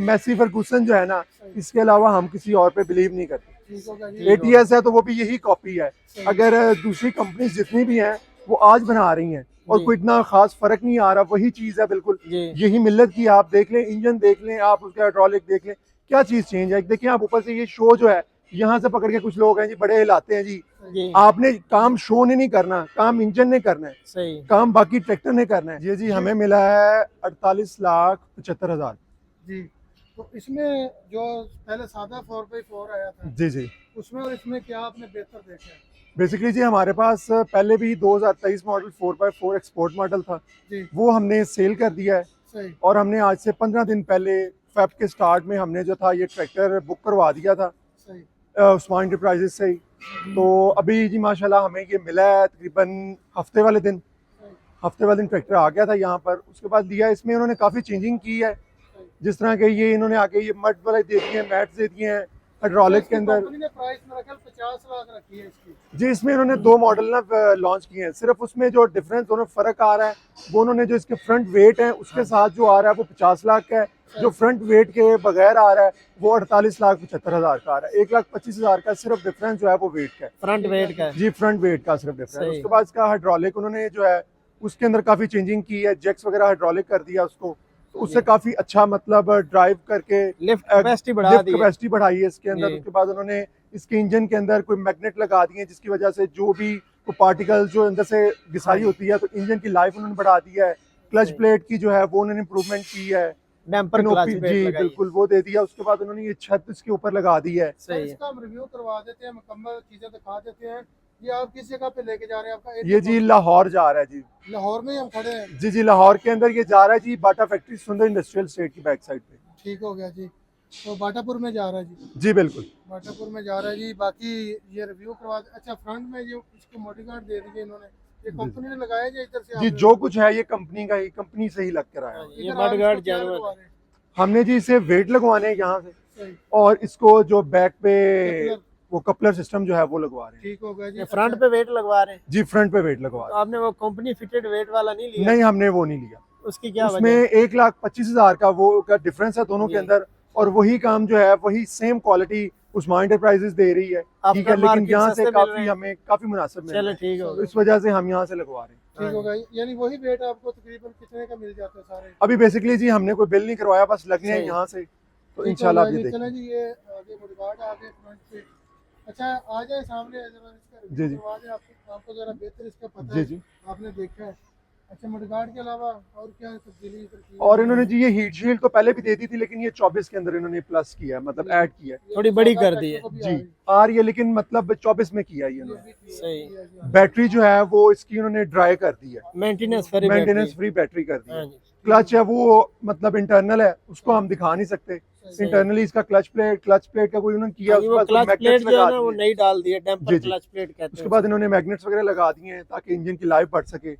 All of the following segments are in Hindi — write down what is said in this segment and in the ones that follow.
मैसी फर्गूसन जो है ना, इसके अलावा हम किसी और पे बिलीव नहीं करते। ATS है तो वो भी यही कॉपी है। अगर दूसरी कंपनी जितनी भी हैं वो आज बना रही हैं और कोई इतना खास फर्क नहीं आ रहा, वही चीज है बिल्कुल यही मिल्लत की। आप देख लें, इंजन देख लें, आप उसका हाइड्रोलिक देख लें, क्या चीज चेंज है। देखिए आप ऊपर से ये शो जो है यहाँ से पकड़ के कुछ लोग हैं जी बड़े हिलाते हैं जी। आपने काम शो ने नहीं करना, काम इंजन ने करना है, सही काम बाकी ट्रैक्टर ने करना है। जी हमें मिला है 48,75,000 जी। तो इसमें जो पहले सादा 4x4 आया था जी उसमें और इसमें क्या आपने बेहतर देखा है? बेसिकली जी हमारे पास पहले भी 2023 मॉडल 4x4 एक्सपोर्ट मॉडल था जी। वो हमने सेल कर दिया है सही। और हमने आज से 15 दिन पहले फेब के स्टार्ट में हमने जो था ये ट्रैक्टर बुक करवा दिया था सही उस्मान एंटरप्राइजेस से ही। तो अभी जी माशाल्लाह हमें ये मिला है तकरीबन हफ्ते वाले दिन ट्रैक्टर आ गया था यहाँ पर। उसके बाद लिया, इसमें उन्होंने काफ़ी चेंजिंग की है, जिस तरह के ये इन्होंने आगे ये मड वाले दे दिए हैं, मैट्स दे दिए हैं हाइड्रोलिक के अंदर। कंपनी ने प्राइस मेरा ख्याल 50 लाख रखी है इसकी जी। इसमें इन्होंने 2 मॉडल ना लॉन्च किए हैं। सिर्फ उसमें जो डिफरेंस दोनों फर्क आ रहा है वो उन्होंने जो इसके फ्रंट वेट है उसके साथ जो आ रहा है वो 50 लाख का है, जो फ्रंट वेट के बगैर आ रहा है वो 48,75,000 का आ रहा है। 1,25,000 का सिर्फ डिफरेंस जो है वो वेट का है, फ्रंट वेट का जी फ्रंट वेट का सिर्फ डिफरेंस। उसके बाद इसका हाइड्रोलिक उन्होंने जो है उसके अंदर काफी चेंजिंग की है, जैक्स वगैरह हाइड्रोलिक कर दिया उसको, तो उससे काफी अच्छा मतलब ड्राइव करके लिफ्ट कैपेसिटी बढ़ाई है इसके अंदर। उसके बाद उन्होंने इसके इंजन के अंदर कोई मैग्नेट लगा दिए जिसकी वजह से जो भी पार्टिकल जो अंदर से घिसाई होती है तो इंजन की लाइफ उन्होंने बढ़ा दी है। क्लच प्लेट की जो है वो उन्होंने इम्प्रूवमेंट की है, डैम्पर क्लच प्लेट जी बिल्कुल वो दे दिया। उसके बाद उन्होंने ये छत इसके ऊपर लगा दी है। सही है। इसका हम रिव्यू करवा देते हैं, मुकम्मल चीजें दिखा देते हैं। ये आप किस जगह पे लेके जा रहे हैं? आपका ये जी लाहौर जा रहा है जी। लाहौर में हम खड़े हैं जी लाहौर के अंदर ये जा रहा है जी, बाटा फैक्ट्री सुंदर इंडस्ट्रियल स्टेट की बैक साइड पे। ठीक हो गया जी। तो बाटापुर में जा रहा है जी बिल्कुल बाटापुर में जा रहा है जी। बाकी ये रिव्यू करवा। अच्छा, फ्रंट में जो इसको मॉडिफाइड दे दिए इन्होंने, ये कंपनी ने लगाया जी इधर से? जी जो कुछ है ये कंपनी का ही, कंपनी से ही लग कर आया। ये मडगार्ड जानवर हमने जी इसे वेट लगवाने हैं यहाँ से और इसको जो बैक पे वो कपलर सिस्टम जो है वो लगवा रहे हैं। ठीक हो गया जी। फ्रंट पे वेट लगवा रहे हैं जी फ्रंट पे वेट लगवा रहे हैं। आपने वो कंपनी फिटेड वेट वाला नहीं लिया? नहीं हमने वो नहीं लिया। उसकी क्या उसमें 1,25,000 का वो का डिफरेंस है दोनों के अंदर, और वही काम जो है वही सेम क्वालिटी उस्मान एंटरप्राइजेस दे रही है, ठीक है, लेकिन यहाँ से काफी हमें काफी मुनासिब मिल रहा है। ठीक है, इस वजह से हम यहाँ से लगवा रहे हैं। ठीक होगा। यानी वही वेट आपको तकरीबन कितने का मिल जाता है सारे? अभी बेसिकली जी हमने कोई बिल नहीं करवाया, बस लगने हैं यहाँ से, तो इंशाल्लाह ये देखें। चलें जी, ये आगे मडगार्ड आगे फ्रंट पे। अच्छा आ जाए सामने, जरा इसका जी आपको जरा बेहतर इसका पता जी है, जी आपने देखा है। अच्छा, मडगार्ड के अलावा और क्या तब्दीली की? और इन्होंने जी ये हीट शील्ड तो पहले भी दे दी थी, लेकिन ये 24 के अंदर इन्होंने प्लस किया है, मतलब ऐड किया है, थोड़ी बड़ी कर दी है जी आ रही है, लेकिन मतलब 24 में किया है ये इन्होंने। सही। बैटरी जो है वो इसकी उन्होंने ड्राई कर दी है, मेंटेनेंस फ्री बैटरी कर दी है। क्लच है वो मतलब इंटरनल है, उसको हम दिखा नहीं सकते। इंटरनली इसका क्लच प्लेट का कोई उन्होंने किया, क्लच प्लेट जो है ना वो नहीं डाल दिया, टेम्पर क्लच प्लेट कहते हैं। उसके बाद इन्होंने मैग्नेट्स वगैरह लगा दिए हैं ताकि इंजन की लाइफ बढ़ सके।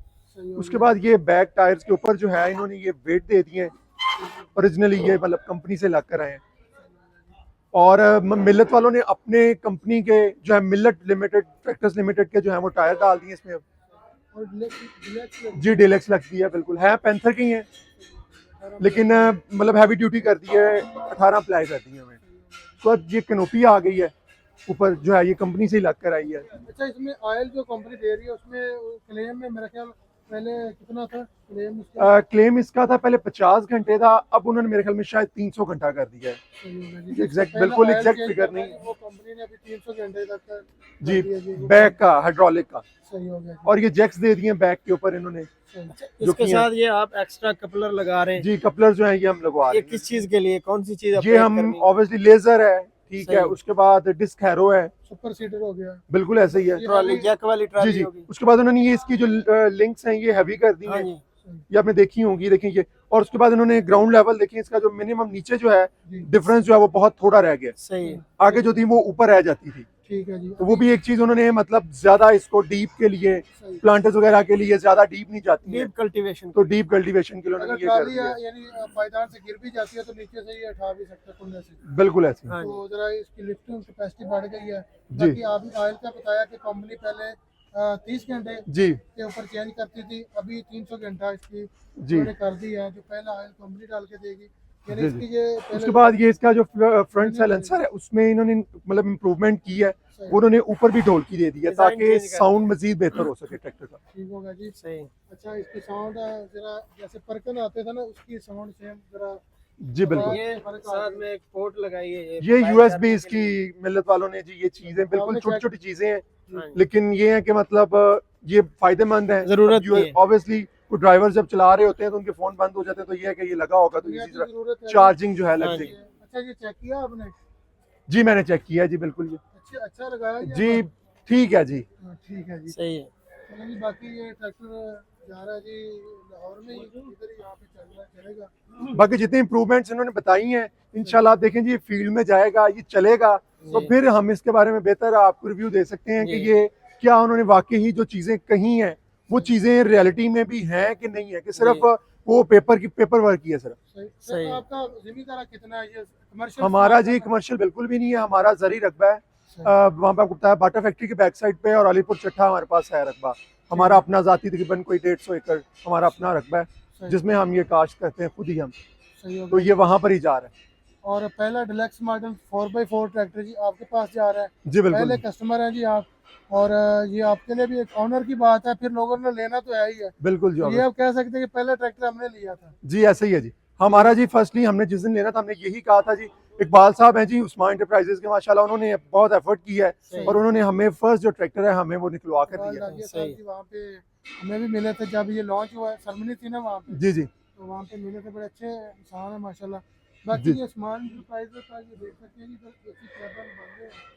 उसके बाद ये बैक टायर्स के ऊपर जो है इन्होंने ये वेट दे दिए हैं, ओरिजिनली ये मतलब कंपनी से लग कर आए हैं। और मिल्लत वालों ने अपने कंपनी के जो है मिल्लत लिमिटेड ट्रैक्टर्स लिमिटेड के जो है वो टायर डाल दिए इसमें। जी डिलेक्स लगती है, बिल्कुल है, पैंथर की है, लेकिन मतलब हैवी ड्यूटी कर दी है, 18 अप्लाई कर दी है हमें। तो ये कैनोपी आ गई है ऊपर जो है, ये कंपनी से ही लग कर आई है। अच्छा, इसमें ऑयल जो कंपनी दे रही है उसमें क्लेम में मेरा ख्याल पहले कितना था क्लेम इसका था पहले 50 घंटे था, अब उन्होंने मेरे ख्याल में शायद 300 घंटा कर दिया है। एग्जैक्ट बिल्कुल एग्जैक्ट फिगर नहीं, वो कंपनी ने अभी 300 घंटे तक जी बैक का हाइड्रोलिक का। सही हो गया। और ये जैक्स दे दिए बैक के ऊपर इन्होंने। इसके साथ ये आप एक्स्ट्रा कपलर लगा रहे हैं? जी कपलर जो है ये हम लगवा रहे हैं। ये किस चीज के लिए, कौन सी चीज? ये हम ऑब्वियसली लेजर है, ठीक है, उसके बाद डिस्क हैरो है, सुपर सीडर हो गया, बिल्कुल ऐसे ही है, ट्रॉली जैक वाली ट्रॉली जी होगी। उसके बाद उन्होंने ये इसकी जो लिंक्स हैं ये हैवी कर दी हैं, ये आपने देखी होंगी, देखिए ये। और उसके बाद इन्होंने ग्राउंड लेवल देखिए, इसका जो मिनिमम नीचे जो है डिफरेंस जो है वो बहुत थोड़ा रह गया, सही है, आगे जो थी वो ऊपर रह जाती थी। ठीक है जी। तो वो भी एक चीज उन्होंने मतलब ज्यादा इसको डीप के लिए, प्लांटर्स वगैरह के लिए ज्यादा डीप नहीं जाती है, डीप कल्टीवेशन, तो डीप कल्टीवेशन के लिए उन्होंने ये कर दिया। यानी पायदान से गिर भी जाती है तो नीचे से ये उठा भी सकते हैं कुंडे से, बिल्कुल ऐसे। तो जरा इसकी लिफ्टिंग कैपेसिटी बढ़ गई है। बाकी आपने ऑयल का बताया कि कंपनी पहले 30 घंटे जी के ऊपर चेंज करती थी, अभी 300 घंटा इसकी जी कर दी है, जो पहला ऑयल कंपनी डाल के देगी यानी जी, इसकी जी। ये उसके पहले बाद ये इसका जो फ्रंट साइलेंसर है उसमें इन्होंने मतलब इम्प्रूवमेंट की है, सही, वो उन्होंने ऊपर भी ढोलकी दे दी है डिजाइन ताकि चेंज कर साउंड मजीद बेहतर हो सके ट्रैक्टर का। ठीक होगा जी। सही। अच्छा इसकी साउंड जरा जैसे परकन आते थे ना उसकी साउंड सेम जरा जी बिल्कुल। ये फर्क आ साथ गया। में एक पोर्ट लगाई है ये मोबाइल यूएसबी चार्जिंग के इसकी लिए। मिलत वालों ने जी ये चीजें बिल्कुल आपने छोटी चेक छोटी चीजें हैं, हाँ जी। लेकिन ये है कि मतलब ये फायदेमंद है। जरूरत की है। ऑब्वियसली कोई ड्राइवर जब चला रहे होते हैं तो उनके फोन बंद हो जाते हैं, तो ये है कि ये लगा होगा तो दुनिया इसी की तरह जरूरत है चार्जिंग जो है लग हाँ जी। जाएगी। अच्छा ये चेक किया आपने? जी मैंने चेक किया है जी बिल्कुल ये अच्छा लगाया ये जी आपने? ठीक है जी। हाँ, ठीक है जी। सही है। चलो जी बाकी ये ट्रैक्टर जा रहा है जी लाहौर में ही, इधर ही यहाँ पे चल रहा है, चलेगा। बाकी जितनी इंप्रूवमेंट्स इन्होंने बताई हैं इंशाल्लाह आप देखें जी ये फील्ड में जाएगा, ये चलेगा तो जी। फिर हम इसके बारे में बेहतर आपको रिव्यू दे सकते हैं कि जी। ये क्या उन्होंने वाकई ही जो चीज़ें कही हैं वो चीज़ें रियलिटी में भी हैं कि नहीं है, कि सिर्फ जी। वो पेपर वर्क की है सिर्फ। सही सही। सर आपका जिम्मेदारा कितना है ये कमर्शियल? हमारा जी कमर्शियल बिल्कुल भी नहीं है, हमारा जरी रकबा है। वहाँ पे आपको बताया बाटा फैक्ट्री के बैक साइड पे और अलीपुर चट्ठा हमारे पास है रकबा। हमारा अपना जाती तकरीबन कोई 150 एकड़ हमारा अपना रकबा है जिसमें हम ये काश्त करते हैं खुद ही हम, सही हो तो गया। ये वहाँ पर ही जा रहा है। और पहला डिलक्स मॉडल 4x4 ट्रैक्टर जी आपके पास जा रहा है, जी बिल्कुल पहले कस्टमर हैं जी आप, और ये आपके लिए भी एक ऑनर की बात है, फिर लोगों ने लेना तो है ही है। बिल्कुल जी तो ये आप कह सकते हैं कि पहला ट्रैक्टर हमने लिया था। जी ऐसे ही है जी। हमारा जी फर्स्टली हमने जिस दिन लेना था हमने यही कहा था जी। इकबाल साहब हैं जी उस्मान एंटरप्राइजेज के, माशाल्लाह उन्होंने बहुत एफर्ट किया है और उन्होंने हमें फर्स्ट जो ट्रैक्टर है हमें वो निकलवा कर दिया है। दागिया सही। साहब जी वहाँ पे हमें भी मिले थे जब ये लॉन्च हुआ है, सेरेमनी थी ना वहाँ पे, जी जी तो वहाँ पे मिले थे, बड़े अच्छे इंसान है माशाल्लाह। बाकी जी। ये उस्मान एंटरप्राइजेज का ये देख सकते हैं जी इधर एसी कैबिन बन गए हैं।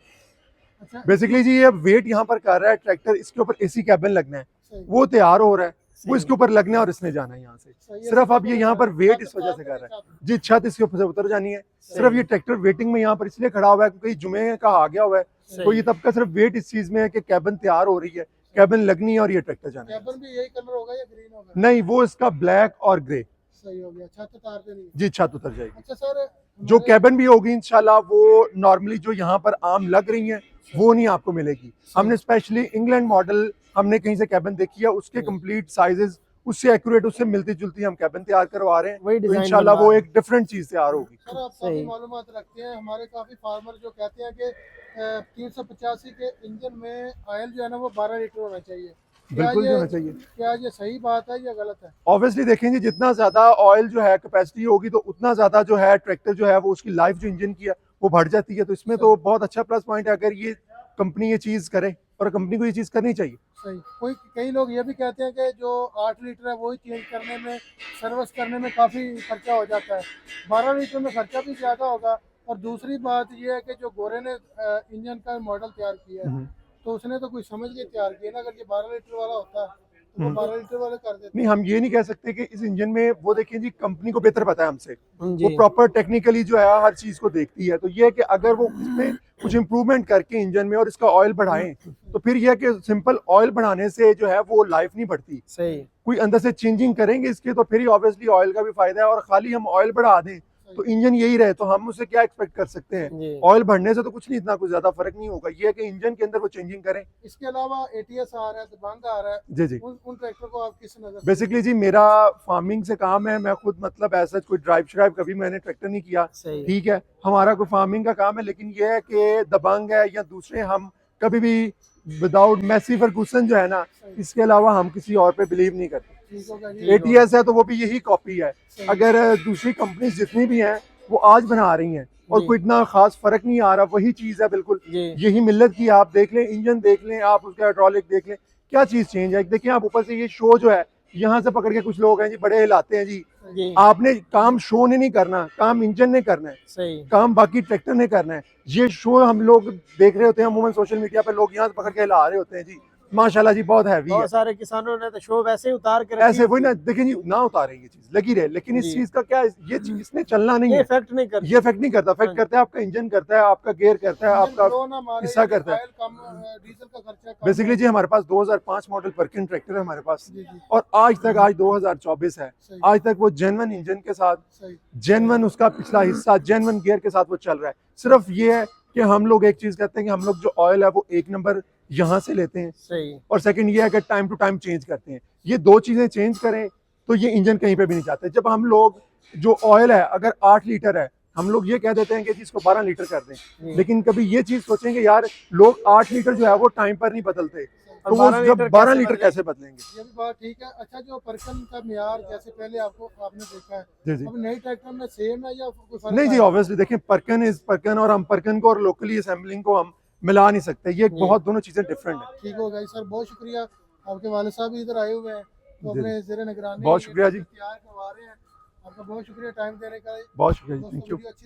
अच्छा बेसिकली जी ये वेट यहाँ पर कर रहा है ट्रैक्टर, इसके ऊपर एसी कैबिन लगना है, सही वो तैयार हो रहा है, वो सही। इसके ऊपर लगना है और इसने जाना है यहाँ से। सही है, सिर्फ सही अब ये है, यहाँ पर वेट छत इस वजह से उतार कर रहा है देंगे, जी, छत इसके ऊपर से उतर जानी है। सिर्फ सही। ये ट्रैक्टर वेटिंग में यहाँ पर इसलिए खड़ा हुआ है क्योंकि जुमे का आ गया हुआ है, तो सही। ये तब का सिर्फ वेट इस चीज में है कि कैबिन तैयार हो रही है, कैबिन लगनी है और ये ट्रैक्टर जाना है। कैबिन भी यही कलर होगा या ग्रीन होगा? नहीं वो इसका ब्लैक और ग्रे सही हो गया, छत उतार देनी है। जी छत उतर जाएगी। अच्छा सर जो कैबिन भी होगी इंशाल्लाह वो नॉर्मली जो यहाँ पर आम लग रही हैं वो नहीं आपको मिलेगी। हमने स्पेशली इंग्लैंड मॉडल हमने कहीं से कैबिन देखी है, उसके कंप्लीट साइजेस उससे एक्यूरेट उससे मिलती जुलती हम कैबिन तैयार करवा रहे हैं, वही तो डिजाइन इंशाल्लाह बनवा वो रहे एक डिफरेंट चीज तैयार होगी। सर आप सही। काफी मालूमात रखते हैं, हमारे काफी फार्मर जो कहते हैं कि 385 के इंजन में ऑयल जो है ना वो 12 लीटर होना चाहिए। बिल्कुल होना चाहिए। क्या ये सही बात है या गलत है? ऑब्वियसली देखेंगे जितना ज्यादा ऑयल जो है कैपेसिटी होगी तो उतना ज्यादा जो है ट्रैक्टर जो है वो उसकी लाइफ जो इंजन की है वो बढ़ जाती है, तो इसमें तो बहुत अच्छा प्लस पॉइंट है अगर ये कंपनी ये चीज करे, और कंपनी को ये चीज करनी चाहिए। सही। कोई कई लोग ये भी कहते हैं कि जो 8 लीटर है वही चेंज करने में, सर्विस करने में काफ़ी खर्चा हो जाता है, 12 लीटर में खर्चा भी ज़्यादा होगा। और दूसरी बात ये है कि जो गोरे ने इंजन का मॉडल तैयार किया है तो उसने तो कोई समझ के तैयार किया ना, अगर ये 12 लीटर वाला होता तो वो 12 लीटर वाले कर देते। नहीं हम ये नहीं कह सकते कि इस इंजन में वो देखिए जी कंपनी को बेहतर पता है हमसे, हैं। वो जी। प्रॉपर टेक्निकली जो है हर चीज को देखती है, तो ये है कि अगर वो इसमें कुछ इंप्रूवमेंट करके इंजन में और इसका ऑयल बढ़ाएं तो फिर यह है कि सिंपल ऑयल बढ़ाने से जो है वो लाइफ नहीं बढ़ती, सही। कोई अंदर से चेंजिंग करेंगे इसके तो फिर ही ऑब्वियसली ऑयल का भी फायदा है, और खाली हम ऑयल बढ़ा दें तो इंजन यही रहे तो हम उससे क्या एक्सपेक्ट कर सकते हैं। जी। ऑयल बढ़ने से तो कुछ नहीं, इतना कुछ ज्यादा फर्क नहीं होगा, ये है कि इंजन के अंदर वो चेंजिंग करें। इसके अलावा ATS आ रहा है, दबंग आ रहा है, जी जी उन ट्रैक्टर को आप किस नजर से? बेसिकली जी मेरा फार्मिंग से काम है, मैं खुद मतलब ऐसा कोई ड्राइव श्राइव कभी मैंने ट्रैक्टर नहीं किया, सही। ठीक है, हमारा कोई फार्मिंग का काम है, लेकिन ये है कि दबंग है या दूसरे हम कभी भी विदाउट मैसी फर्गूसन जो है ना इसके अलावा हम किसी और पे बिलीव नहीं करते। ठीक होगा जी। ATS है तो वो भी यही कॉपी है, अगर दूसरी कंपनी जितनी भी हैं वो आज बना रही हैं और जी। कोई इतना खास फर्क नहीं आ रहा, वही चीज है बिल्कुल जी। यही मिल्लत की। आप देख लें इंजन देख लें, आप उसका हाइड्रोलिक देख लें, क्या चीज चेंज है। देखिए आप ऊपर से ये शो जो है यहाँ से पकड़ के कुछ लोग हैं जी बड़े हिलाते हैं जी, जी। आपने काम शो ने नहीं करना, काम इंजन ने करना है, सही। काम बाकी ट्रैक्टर ने करना है। ये शो हम लोग देख रहे होते हैं अमूमन सोशल मीडिया पे, लोग यहाँ से पकड़ के हिला रहे होते हैं जी, माशाल्लाह जी बहुत हैवी है। बहुत सारे किसानों ने तो शो वैसे ही उतार के रखी ऐसे है। वही ना देखिए जी ना उतारे ये चीज लगी रहे, लेकिन इस जी। चीज का क्या है, ये चीज इसने चलना नहीं ये है, इफेक्ट नहीं करती। ये इफेक्ट नहीं करता, इफेक्ट हाँ। करता है आपका इंजन, करता है आपका गियर, करता है आपका इंजन ना मारे, हिस्सा करता है। ऑयल कम, डीजल का खर्चा कम। बेसिकली जी हमारे पास 2005 मॉडल पर्किन ट्रैक्टर है हमारे पास, जी जी और आज तक आज 2024 है, सही आज तक वो जेन्युइन इंजन के साथ, सही। जेन्युइन उसका पिछला हिस्सा, जेन्युइन गियर के साथ वो चल रहा है। सिर्फ ये है कि हम लोग एक चीज कहते हैं कि हम लोग जो ऑयल है वो एक नंबर यहाँ से लेते हैं, सही। और सेकंड ये है कि टाइम टू टाइम चेंज करते हैं। ये दो चीजें चेंज करें तो ये इंजन कहीं पे भी नहीं जाते। जब हम लोग जो ऑयल है अगर 8 लीटर है, हम लोग ये कह देते हैं कि जी इसको 12 लीटर कर दें, लेकिन कभी ये चीज सोचेंगे यार लोग 8 लीटर जो है वो टाइम पर नहीं बदलते, तो वो 12 जब लीटर 12 कैसे लीटर बदलेंगे? कैसे बदलेंगे। ये भी बात ठीक है। अच्छा, जो परकन का मियार जैसे पहले आपने देखा है, जी जी अब नई ट्रैक्टर में सेम है या कोई फर्क नहीं जी, आया? ऑब्वियसली देखें परकन इज परकन, और हम परकन को और लोकली असेंबलिंग को हम मिला नहीं सकते, ये जी। बहुत दोनों चीजें डिफरेंट है। ठीक हो गई सर, बहुत शुक्रिया। आपके वाले साहब भी इधर आए हुए हैं तो जी अपने ज़ेरे निगरानी बहुत शुक्रिया जी, तैयार करवा रहे हैं। आपका बहुत शुक्रिया टाइम देने का। बहुत शुक्रिया जी, दोस्तों, थैंक यू। वीडियो अच्छी